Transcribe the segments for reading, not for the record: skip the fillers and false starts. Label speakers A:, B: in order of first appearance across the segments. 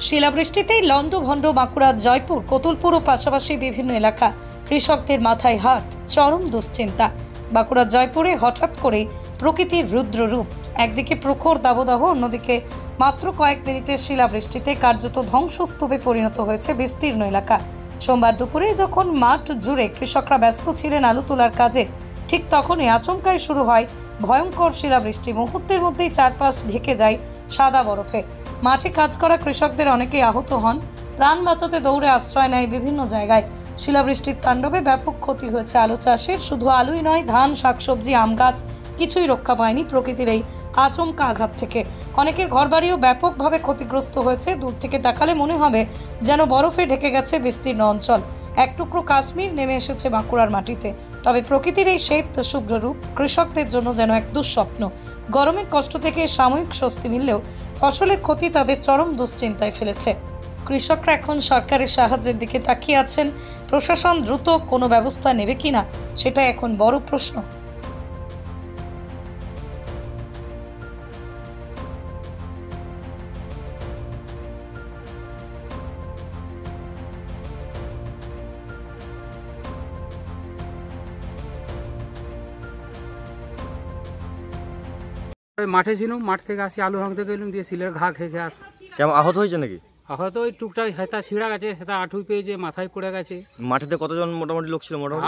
A: শিলাবৃষ্টিতেই লন্ডভন্ড বাঁকুড়া, জয়পুর, কতুলপুর ও পাশাপাশি বিভিন্ন এলাকা। কৃষকদের মাথায় হাত, চরম দুশ্চিন্তা। বাঁকুড়া জয়পুরে হঠাৎ করে প্রকৃতির রুদ্র রূপ। একদিকে প্রখর দাবদাহ, অন্যদিকে মাত্র কয়েক মিনিটের শিলাবৃষ্টিতে কার্যত ধ্বংসস্তূপে পরিণত হয়েছে বিস্তীর্ণ এলাকা। সোমবার দুপুরে যখন মাঠ জুড়ে কৃষকরা ব্যস্ত ছিলেন আলু তোলার কাজে, ঠিক তখনই আচমকাই শুরু হয় ভয়ঙ্কর শিলাবৃষ্টি। মুহূর্তের মধ্যেই চারপাশ ঢেকে যায় সাদা বরফে। মাঠে কাজ করা কৃষকদের অনেকেই আহত হন। প্রাণ বাঁচাতে দৌড়ে আশ্রয় নেয় বিভিন্ন জায়গায়। শিলাবৃষ্টির তাণ্ডবে ব্যাপক ক্ষতি হয়েছে আলু চাষের। শুধু আলুই নয়, ধান, শাকসবজি, আম গাছ কিছুই রক্ষা পায়নি প্রকৃতির এই আচমকা আঘাত থেকে। অনেকের ঘরবাড়িও ব্যাপকভাবে ক্ষতিগ্রস্ত হয়েছে। দূর থেকে দেখালে মনে হবে যেন বরফে ঢেকে গেছে বিস্তীর্ণ অঞ্চল। এক টুকরো কাশ্মীর নেমে এসেছে বাঁকুড়ার মাটিতে। তবে প্রকৃতির এই শ্বেত শুভ্র রূপ কৃষকদের জন্য যেন এক দুঃস্বপ্ন। গরমের কষ্ট থেকে সাময়িক স্বস্তি মিললেও ফসলের ক্ষতি তাদের চরম দুশ্চিন্তায় ফেলেছে। কৃষকরা এখন সরকারের সাহায্যের দিকে তাকিয়ে আছেন। প্রশাসন দ্রুত কোনো ব্যবস্থা নেবে কিনা সেটাই এখন বড় প্রশ্ন।
B: মাঠে ছিলাম, মাঠ থেকে আসি আলু ভাঙতে গেলাম, দিয়ে সিলের ঘা খেয়ে আসি।
C: কেমন আহত হয়েছে নাকি?
B: হয়তো ওই টুকটাক হেতা ছিঁড়া গেছে, সেটা আঁঠুই পেয়েছে, মাথায় পড়ে গেছে।
C: মাঠেতে কতজন মোটামুটি লোক ছিল?
B: মোটামুটি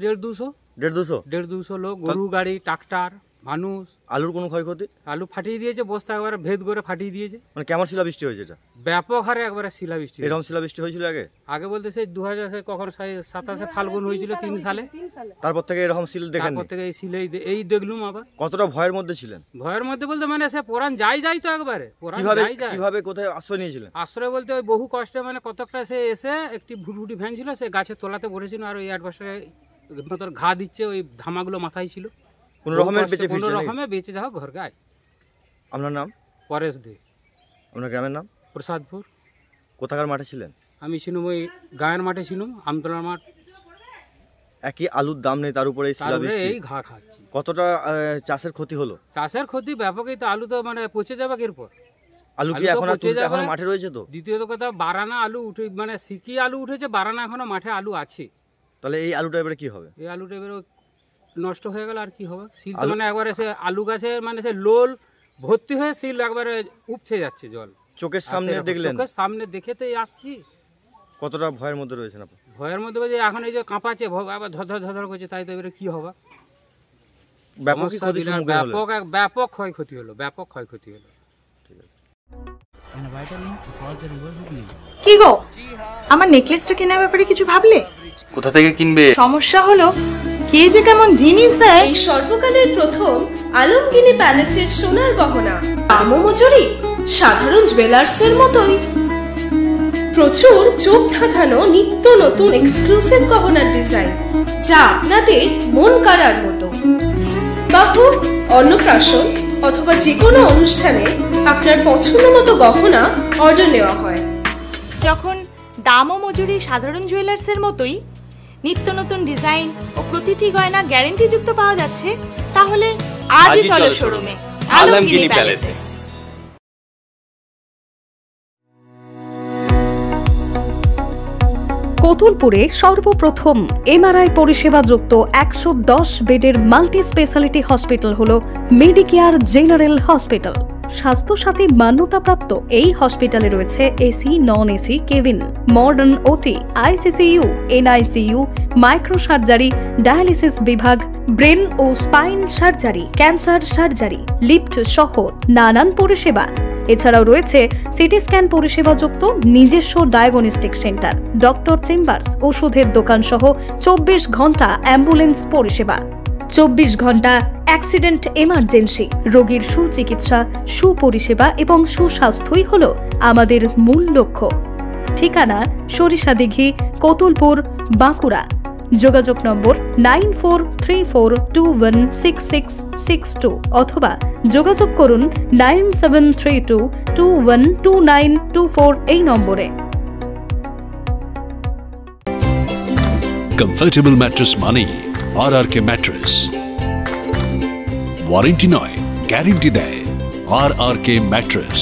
B: 150-200
C: 150
B: লোক, গরু গাড়ি, ট্রাক্টর, মানুষ।
C: আলুর কোনো ক্ষয়ক্ষতি?
B: আলু ফাটিয়ে দিয়েছে, বস্তা একবারে ভেদ করে ফাটিয়ে দিয়েছে।
C: মানে কেমন শিলাবৃষ্টি হয়েছে এটা?
B: ব্যাপক হারে একবারে শিলাবৃষ্টি।
C: এরকম শিলাবৃষ্টি হয়েছিল আগে
B: বলতে সেই 2000 কখন 27 ফাল্গুন হয়েছিল 3 সালে।
C: তারপর থেকে এরকম শিল দেখেন?
B: তারপর থেকে এই শিলেই এই দেখলুম। আবার
C: কতটা ভয়ের মধ্যে ছিলেন?
B: ভয়ের মধ্যে বলতে মানে সে পোড়ান যাই তো একবারে।
C: কিভাবে কোথায় আশ্রয় নিয়েছিলেন?
B: আশ্রয় বলতে ওই বহু কষ্টে, মানে কতকটা সে এসে একটি ভুটভুটি ভ্যান ছিল, সে গাছের তলাতে বসেছিল। আর ওই 8 বছরে ঘা দিচ্ছে, ওই ধামাগুলো মাথায় ছিল।
C: কোনো রকমের
B: বেঁচে যাও ঘর গায়।
C: আপনার নাম?
B: পরেশ দে।
C: আপনার গ্রামের নাম?
B: প্রসাদপুর।
C: কোথাকার মাঠে ছিলেন?
B: আমি ছিলাম ওই গায়ের মাঠে ছিলাম, আমতলার মাঠ।
C: একই আলুর দাম নেই, তার উপরে
B: এই ঘা খাচ্ছি।
C: কতটা চাষের ক্ষতি হলো?
B: চাষের ক্ষতি ব্যাপকই তো। আলু তো মানে পচে যাবে এরপর।
C: আলু কি এখন মাঠে রয়েছে? তো
B: দ্বিতীয়ত কথা, বারানা আলু উঠে, মানে সিকি আলু উঠেছে, বারানা এখনো মাঠে আলু আছে।
C: তাহলে এই আলুটা এবারে কি হবে?
B: এই আলুটা এবারে নষ্ট হয়ে গেল, আর কি হবে? শিল তো মানে একবারে সে আলু গাছে, মানে সে লোল ভর্তি হয়ে শিল একবারে উপচে যাচ্ছে জল।
C: চোখের সামনে দেখলেন?
B: চোখের সামনে দেখে তো আসছি।
C: কতটা ভয়ের মধ্যে রয়েছেন আপনি?
B: ভয়ের মধ্যে বলছে এখন এই যে কাঁপাচ্ছে, আবার ধর করছে, তাই তো এবারে কি হবে? ব্যাপক ক্ষয়ক্ষতি হলো।
D: কি গো, আমার নেকলেসটা কেনার ব্যাপারে কিছু ভাবলে?
E: কোথা থেকে কিনবে?
D: সমস্যা হলো কে যে কেমন জিনিস দেয়।
F: এই সর্বকালের প্রথম আলমগিনি প্যালেসের সোনার গহনা, দামও মজুরি সাধারণ জুয়েলার্সের মতোই। প্রচুর চোখ ধাঁধানো নিত্য নতুন এক্সক্লুসিভ গহনার ডিজাইন, যা আপনাদের মন কাড়ার মতো। বাহু, অন্নপ্রাশন অথবা যে কোনো অনুষ্ঠানে আপনার পছন্দ মতো গহনা অর্ডার নেওয়া হয়।
D: যখন দাম ও মজুরি সাধারণ জুয়েলার্সের মতোই, নিত্য নতুন ডিজাইন ও প্রতিটি গয়না গ্যারান্টি যুক্ত পাওয়া যাচ্ছে, তাহলে আজই চলো শোরুমে আলমগিনি প্যালেসে।
G: কতুলপুরে সর্বপ্রথম এমআরআই পরিষেবা যুক্ত 110 বেডের মাল্টি স্পেশালিটি হসপিটাল হলো মেডিকেয়ার জেনারেল হসপিটাল। স্বাস্থ্যসাথী মান্যতাপ্রাপ্ত এই হসপিটালে রয়েছে AC, non AC cabin, modern OT, ICCU, NICU, micro surgery, dialysis বিভাগ, ব্রেন ও spine surgery, cancer surgery, lift সহ নানান পরিষেবা। এছাড়াও রয়েছে সিটি স্ক্যান পরিষেবা যুক্ত নিজস্ব ডায়াগনস্টিক সেন্টার, ডক্টর চেম্বার্স, ওষুধের দোকান সহ 24 ঘন্টা অ্যাম্বুলেন্স পরিষেবা। 24 ঘন্টা অ্যাক্সিডেন্ট এমার্জেন্সি। রোগীর সুচিকিৎসা, সুপরিষেবা এবং সুস্বাস্থ্যই হল আমাদের মূল লক্ষ্য। ঠিকানা সরিষাদিঘি, কতুলপুর, বাঁকুড়া। যোগাযোগ নম্বর 9434216662 অথবা যোগাযোগ করুন 9732212924 এই নম্বরে।
H: কমফর্টেবল ম্যাট্রেস মানে RRK ম্যাট্রেস। ওয়ারেন্টি নয়, গ্যারেন্টি দেয় RRK ম্যাট্রেস।